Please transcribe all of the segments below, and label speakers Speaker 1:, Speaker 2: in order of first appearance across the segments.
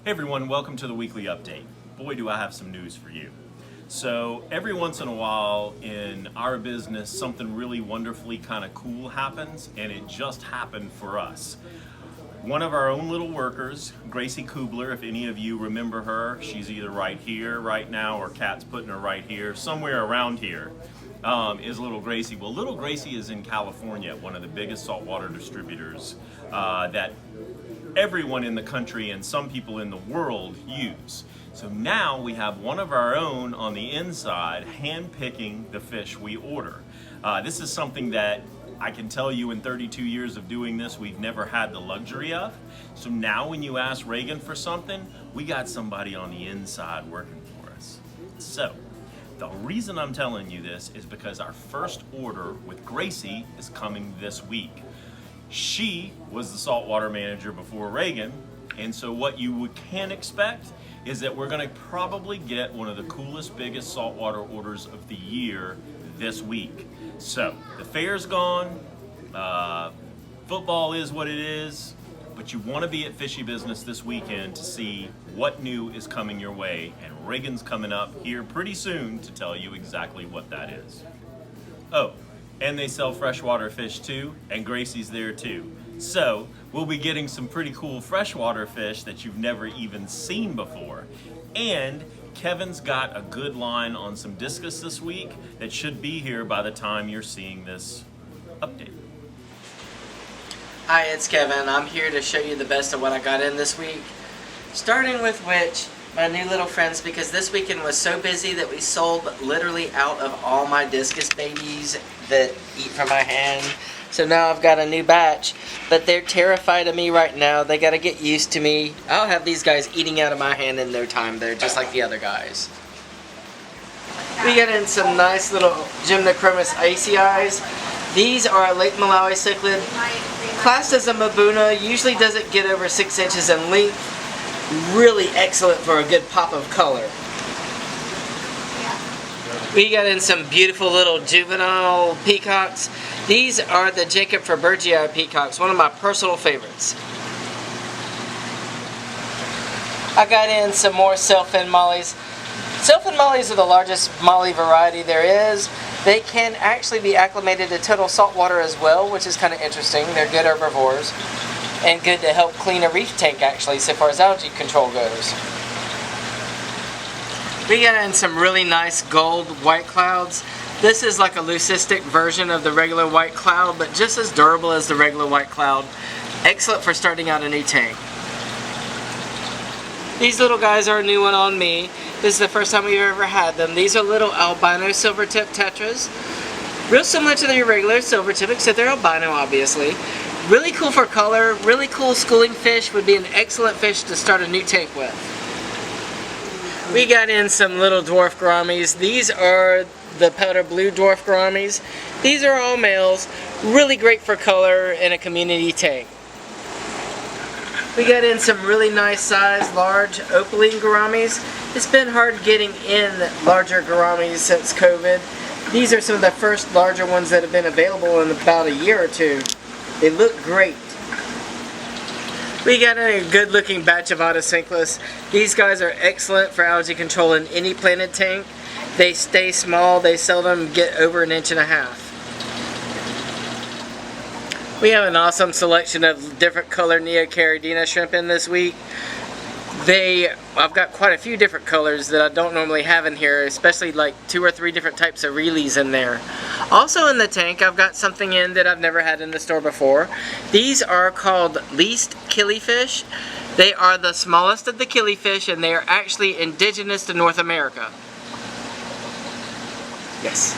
Speaker 1: Hey everyone, welcome to the weekly update. Boy, do I have some news for you. So every once in a while in our business, something really wonderfully kind of cool happens, and it just happened for us. One of our own little workers, Gracie Kubler, if any of you remember her, she's either right here right now or Kat's putting her right here, somewhere around here, is little Gracie. Well, little Gracie is in California, one of the biggest saltwater distributors that everyone in the country and some people in the world use. So now we have one of our own on the inside hand-picking the fish we order. This is something that I can tell you in 32 years of doing this, we've never had the luxury of. So now when you ask Reagan for something, we got somebody on the inside working for us. So the reason I'm telling you this is because our first order with Gracie is coming this week. She was the saltwater manager before Reagan, and so what you can expect is that we're going to probably get one of the coolest, biggest saltwater orders of the year this week. So the fair's gone, football is what it is, but you want to be at Fishy Business this weekend to see what new is coming your way, and Reagan's coming up here pretty soon to tell you exactly what that is. Oh, and they sell freshwater fish too, and Gracie's there too. So we'll be getting some pretty cool freshwater fish that you've never even seen before. And Kevin's got a good line on some discus this week that should be here by the time you're seeing this update.
Speaker 2: Hi, it's Kevin. I'm here to show you the best of what I got in this week. Starting with my new little friends, because this weekend was so busy that we sold literally out of all my discus babies that eat from my hand. So now I've got a new batch, but they're terrified of me right now. They got to get used to me. I'll have these guys eating out of my hand in no time. They're just like the other guys. We got in some nice little Gymnochromis icy eyes. These are a Lake Malawi cichlid. Classed as a Mabuna, usually doesn't get over 6 inches in length. Really excellent for a good pop of color. We got in some beautiful little juvenile peacocks. These are the Jacob Fabergii peacocks, one of my personal favorites. I got in some more sailfin mollies. Sailfin mollies are the largest molly variety there is. They can actually be acclimated to total saltwater as well, which is kind of interesting. They're good herbivores and good to help clean a reef tank actually, so far as algae control goes. We got in some really nice gold white clouds. This is like a leucistic version of the regular white cloud, but just as durable as the regular white cloud. Excellent for starting out a new tank. These little guys are a new one on me. This is the first time we've ever had them. These are little albino silvertip tetras. Real similar to the regular silvertip, except they're albino obviously. Really cool for color, really cool schooling fish, would be an excellent fish to start a new tank with. We got in some little dwarf gouramis. These are the powder blue dwarf gouramis. These are all males, really great for color in a community tank. We got in some really nice size, large opaline gouramis. It's been hard getting in larger gouramis since COVID. These are some of the first larger ones that have been available in about a year or two. They look great. We got a good looking batch of Otocinclus. These guys are excellent for algae control in any planted tank. They stay small, they seldom get over 1.5 inches. We have an awesome selection of different color Neocaridina shrimp in this week. I've got quite a few different colors that I don't normally have in here, especially like 2 or 3 different types of reelies in there. Also in the tank, I've got something in that I've never had in the store before. These are called least killifish. They are the smallest of the killifish, and they are actually indigenous to North America. Yes.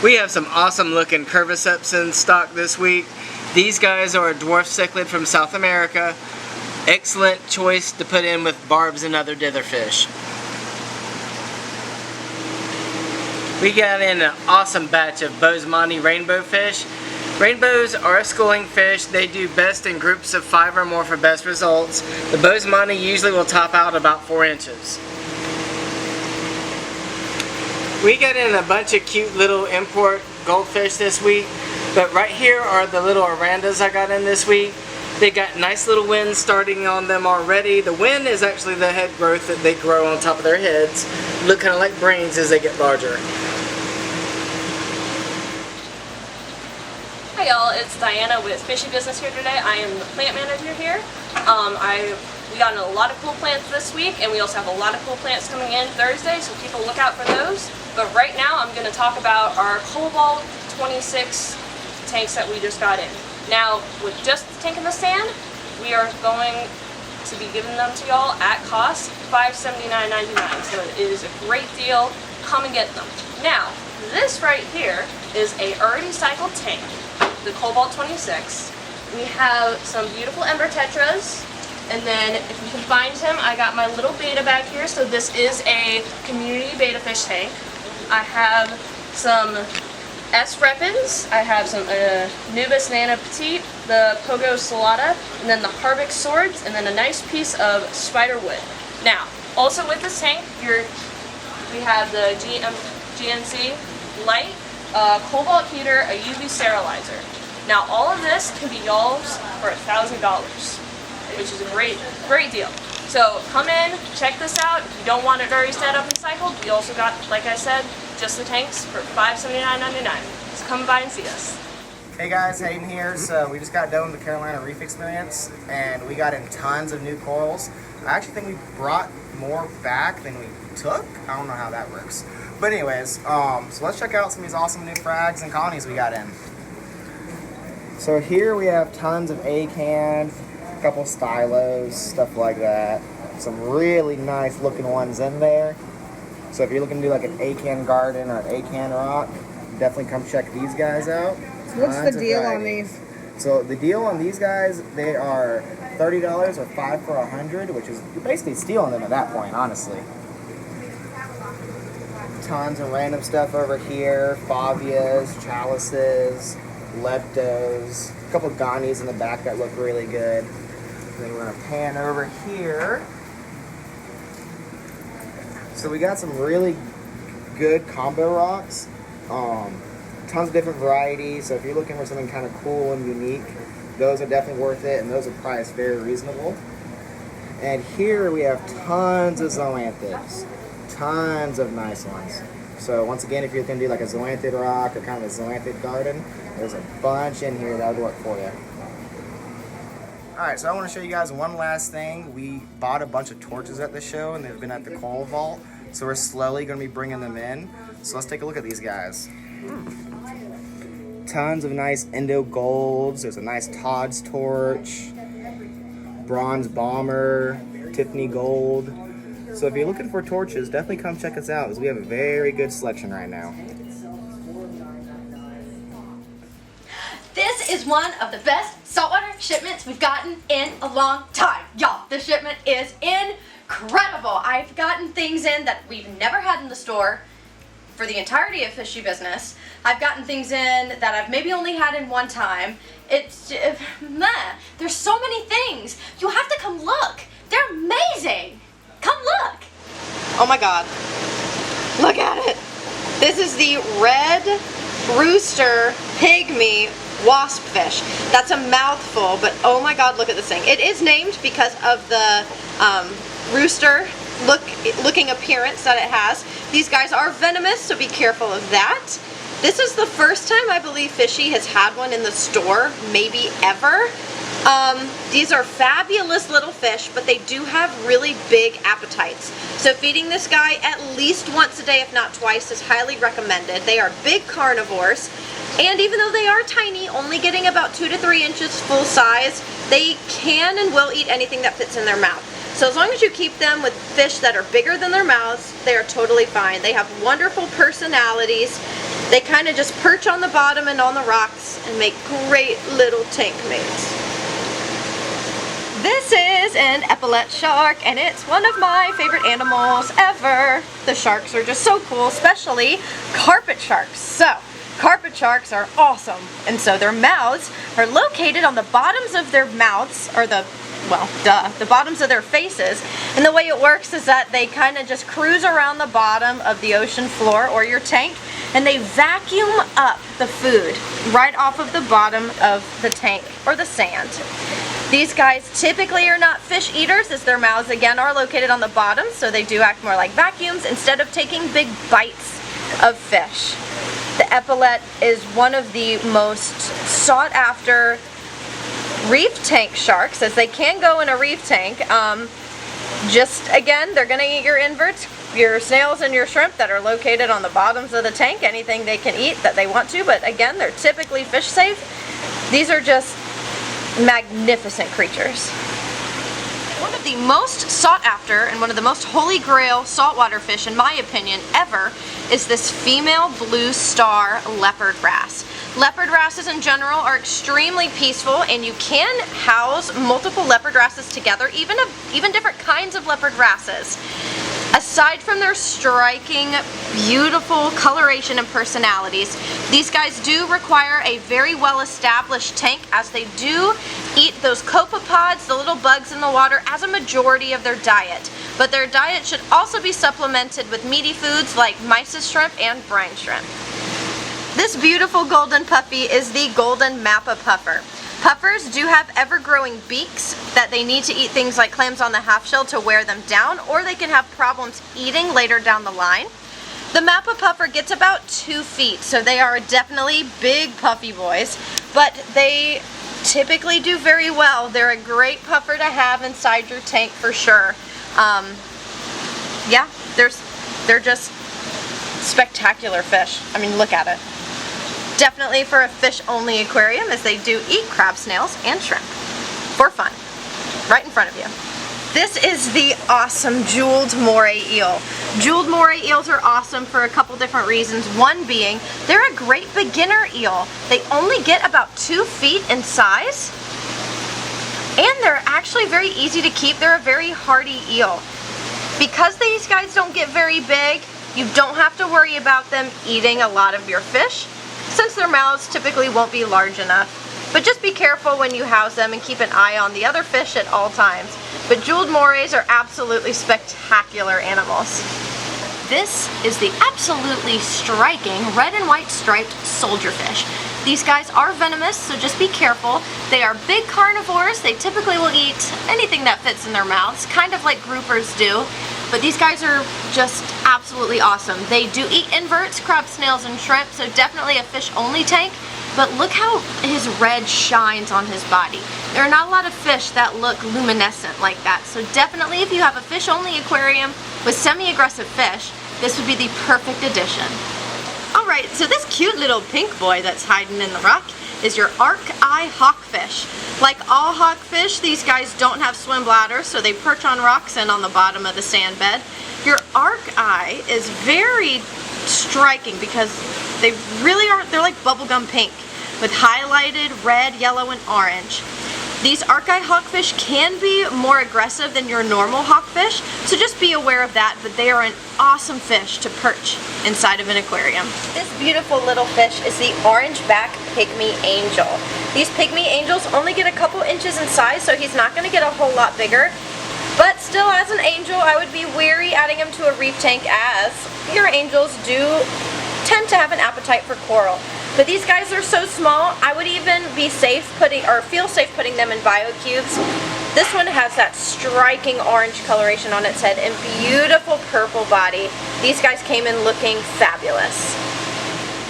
Speaker 2: We have some awesome looking curviceps in stock this week. These guys are a dwarf cichlid from South America. Excellent choice to put in with barbs and other ditherfish. We got in an awesome batch of Bosemani rainbow fish. Rainbows are a schooling fish. They do best in groups of 5 or more for best results. The Bosemani usually will top out about 4 inches. We got in a bunch of cute little import goldfish this week, but right here are the little Arandas I got in this week. They got nice little wings starting on them already. The wing is actually the head growth that they grow on top of their heads. Look kind of like brains as they get larger.
Speaker 3: Hi y'all, it's Diana with Fishy Business here today. I am the plant manager here. We got a lot of cool plants this week, and we also have a lot of cool plants coming in Thursday, so keep a lookout for those. But right now I'm going to talk about our Cobalt 26 tanks that we just got in. Now, with just the tank and the stand, we are going to be giving them to y'all at cost, $579.99. So it is a great deal. Come and get them. Now, this right here is a already cycled tank, the Cobalt 26. We have some beautiful ember tetras, and then if you can find him, I got my little beta back here. So this is a community beta fish tank. I have some S. repens, I have some Nubis Nana Petite, the Pogo Salata, and then the Harvick swords, and then a nice piece of spider wood. Now, also with this tank, we have the GNC light, cobalt heater, a UV sterilizer. Now, all of this can be y'all's for $1,000, which is a great deal. So come in, check this out. If you don't want it already set up and cycled, we also got, like I said, just the tanks for $579.99. So come by and see us.
Speaker 4: Hey guys, Hayden here. So we just got done with the Carolina Reef Experience, and we got in tons of new corals. I actually think we brought more back than we took. I don't know how that works. But anyways, so let's check out some of these awesome new frags and colonies we got in. So here we have tons of acan, a couple stylos, stuff like that. Some really nice looking ones in there. So if you're looking to do like an acan garden or an acan rock, definitely come check these guys out.
Speaker 5: What's the deal on these?
Speaker 4: So the deal on these guys, they are $30 or 5 for $100, which is, you're basically stealing them at that point, honestly. Tons of random stuff over here, favias, chalices, leptos, a couple ganies in the back that look really good. And then we're gonna pan over here. So we got some really good combo rocks. Tons of different varieties. So if you're looking for something kind of cool and unique, those are definitely worth it, and those are priced very reasonable. And here we have tons of zoanthids. Tons of nice ones. So once again, if you're going to do like a zoanthid rock or kind of a zoanthid garden, there's a bunch in here that would work for you. Alright, so I want to show you guys one last thing. We bought a bunch of torches at the show, and they've been at the coral vault. So we're slowly going to be bringing them in. So let's take a look at these guys. Tons of nice Indo golds. There's a nice Todd's torch, bronze bomber, Tiffany gold. So if you're looking for torches, definitely come check us out, because we have a very good selection right now.
Speaker 6: This is one of the best saltwater shipments we've gotten in a long time. Y'all, this shipment is incredible. I've gotten things in that we've never had in the store for the entirety of Fishy Business. I've gotten things in that I've maybe only had in one time. It's, there's so many things. You have to come look. They're amazing. Come look.
Speaker 7: Oh my God. Look at it. This is the red Rooster pygmy wasp fish. That's a mouthful, but oh my God, look at this thing. It is named because of the rooster looking appearance that it has. These guys are venomous, so be careful of that. This is the first time I believe Fishy has had one in the store, maybe ever. These are fabulous little fish, but they do have really big appetites. So feeding this guy at least once a day, if not twice, is highly recommended. They are big carnivores, and even though they are tiny, only getting about 2 to 3 inches full size, they can and will eat anything that fits in their mouth. So as long as you keep them with fish that are bigger than their mouths, they are totally fine. They have wonderful personalities. They kind of just perch on the bottom and on the rocks and make great little tank mates. This is an Epaulette shark, and it's one of my favorite animals ever. The sharks are just so cool, especially carpet sharks. So, carpet sharks are awesome, and so their mouths are located on the bottoms of their mouths, or the bottoms of their faces. And the way it works is that they kind of just cruise around the bottom of the ocean floor or your tank, and they vacuum up the food right off of the bottom of the tank or the sand.
Speaker 6: These guys typically are not fish eaters, as their mouths again are located on the bottom, so they do act more like vacuums instead of taking big bites of fish. The Epaulette is one of the most sought after reef tank sharks, as they can go in a reef tank. Just again, they're going to eat your inverts, your snails and your shrimp that are located on the bottoms of the tank, anything they can eat that they want to, but again, they're typically fish safe. These are just magnificent creatures. One of the most sought after and one of the most holy grail saltwater fish, in my opinion, ever is this female blue star leopard wrasse. Leopard wrasses in general are extremely peaceful, and you can house multiple leopard wrasses together, even different kinds of leopard wrasses. Aside from their striking, beautiful coloration and personalities, these guys do require a very well-established tank, as they do eat those copepods, the little bugs in the water, as a majority of their diet. But their diet should also be supplemented with meaty foods like mysis shrimp and brine shrimp. This beautiful golden puppy is the golden mappa puffer. Puffers do have ever-growing beaks that they need to eat things like clams on the half-shell to wear them down, or they can have problems eating later down the line. The mappa puffer gets about 2 feet, so they are definitely big puffy boys, but they typically do very well. They're a great puffer to have inside your tank for sure. Yeah, they're just spectacular fish. I mean, look at it. Definitely for a fish-only aquarium, as they do eat crab, snails, and shrimp. For fun. Right in front of you. This is the awesome jeweled moray eel. Jeweled moray eels are awesome for a couple different reasons. One being, they're a great beginner eel. They only get about 2 feet in size, and they're actually very easy to keep. They're a very hardy eel. Because these guys don't get very big, you don't have to worry about them eating a lot of your fish, since their mouths typically won't be large enough. But just be careful when you house them and keep an eye on the other fish at all times. But jeweled morays are absolutely spectacular animals. This is the absolutely striking red and white striped soldierfish. These guys are venomous, so just be careful. They are big carnivores. They typically will eat anything that fits in their mouths, kind of like groupers do. But these guys are just absolutely awesome. They do eat inverts, crab, snails, and shrimp, so definitely a fish-only tank. But look how his red shines on his body. There are not a lot of fish that look luminescent like that, so definitely if you have a fish-only aquarium with semi-aggressive fish, this would be the perfect addition. Alright, so this cute little pink boy that's hiding in the rock is your arc-eye hawkfish. Like all hawkfish, these guys don't have swim bladders, so they perch on rocks and on the bottom of the sand bed. Your arc-eye is very striking because they really are, they're like bubblegum pink with highlighted red, yellow, and orange. These arc-eye hawkfish can be more aggressive than your normal hawkfish, so just be aware of that, but they are an awesome fish to perch inside of an aquarium. This beautiful little fish is the orange-back pygmy angel. These pygmy angels only get a couple inches in size, so he's not going to get a whole lot bigger, but still, as an angel, I would be wary adding him to a reef tank, as your angels do tend to have an appetite for coral. But these guys are so small, I would even be safe feel safe putting them in biocubes. This one has that striking orange coloration on its head and beautiful purple body. These guys came in looking fabulous.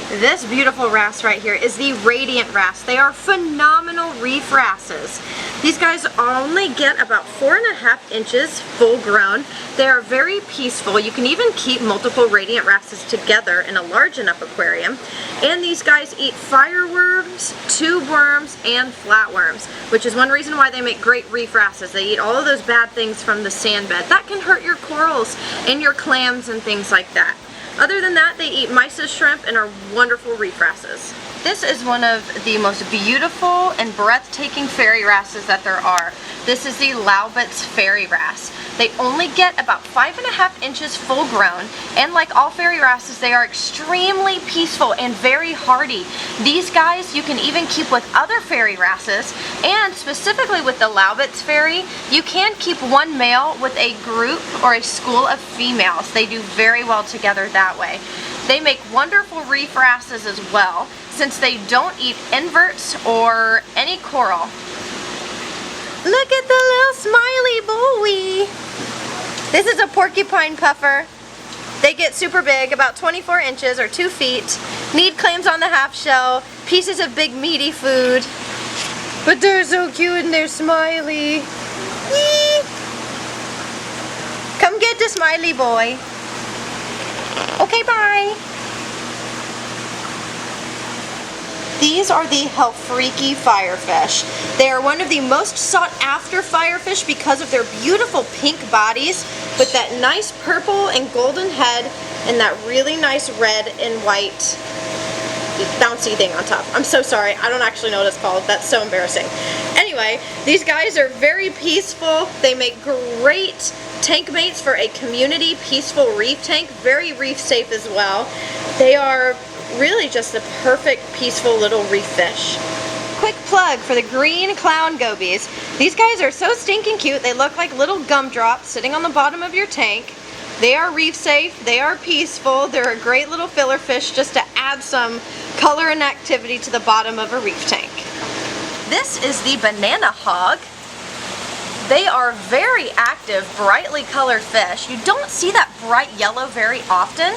Speaker 6: This beautiful wrasse right here is the radiant wrasse. They are phenomenal reef wrasses. These guys only get about 4.5 inches full grown. They are very peaceful. You can even keep multiple radiant wrasses together in a large enough aquarium. And these guys eat fireworms, tube worms, and flatworms, which is one reason why they make great reef wrasses. They eat all of those bad things from the sand bed. That can hurt your corals and your clams and things like that. Other than that, they eat mysis shrimp and are wonderful reef wrasses. This is one of the most beautiful and breathtaking fairyrases that there are. This is the Laubit's fairyrasse. They only get about 5.5 inches full grown, and like all fairyrases, they are extremely peaceful and very hardy. These guys you can even keep with other fairyrases, and specifically with the Laubit's fairy, you can keep one male with a group or a school of females. They do very well together that way. They make wonderful reef wrasses as well, since they don't eat inverts or any coral.
Speaker 7: Look at the little smiley boy. This is a porcupine puffer. They get super big, about 24 inches or 2 feet. Need clams on the half shell, pieces of big meaty food. But they're so cute and they're smiley. Yee. Come get the smiley boy. Okay, bye. These are the Helfriki firefish. They are one of the most sought after firefish because of their beautiful pink bodies with that nice purple and golden head and that really nice red and white bouncy thing on top. I'm so sorry, I don't actually know what it's called. That's so embarrassing. Anyway, these guys are very peaceful. They make great tank mates for a community peaceful reef tank. Very reef safe as well. They are really just the perfect peaceful little reef fish. Quick plug for the green clown gobies. These guys are so stinking cute. They look like little gumdrops sitting on the bottom of your tank. They are reef safe, they are peaceful, they're a great little filler fish just to add some color and activity to the bottom of a reef tank. This is the banana hog. They are very active, brightly colored fish. You don't see that bright yellow very often.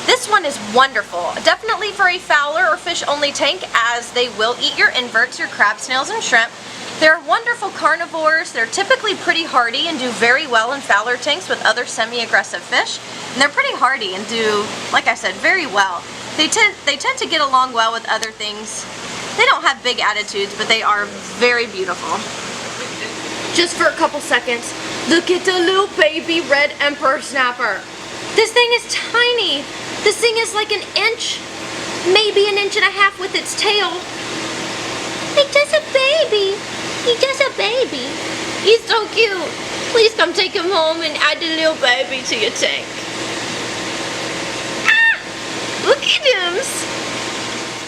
Speaker 7: This one is wonderful, definitely for a fowler or fish only tank, as they will eat your inverts, your crab, snails, and shrimp. They're wonderful carnivores. They're typically pretty hardy and do very well in fowler tanks with other semi-aggressive fish. And they're pretty hardy and do, like I said, very well. They tend to get along well with other things. They don't have big attitudes, but they are very beautiful. Just for a couple seconds, look at the little baby red emperor snapper. This thing is tiny. This thing is like an inch, maybe an inch and a half with its tail. He's just a baby. He's just a baby. He's so cute. Please come take him home and add the little baby to your tank. Ah! Look at him.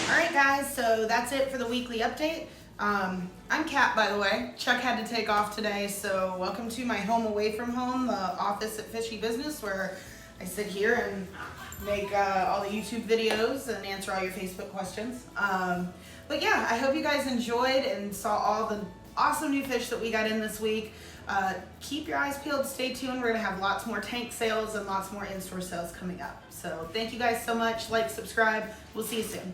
Speaker 5: Alright guys, so that's it for the weekly update. I'm Kat, by the way. Chuck had to take off today, so welcome to my home away from home, the office at Fishy Business, where I sit here and make all the YouTube videos and answer all your Facebook questions. But yeah, I hope you guys enjoyed and saw all the awesome new fish that we got in this week. Keep your eyes peeled, stay tuned. We're gonna have lots more tank sales and lots more in-store sales coming up. So thank you guys so much. Like, subscribe. We'll see you soon.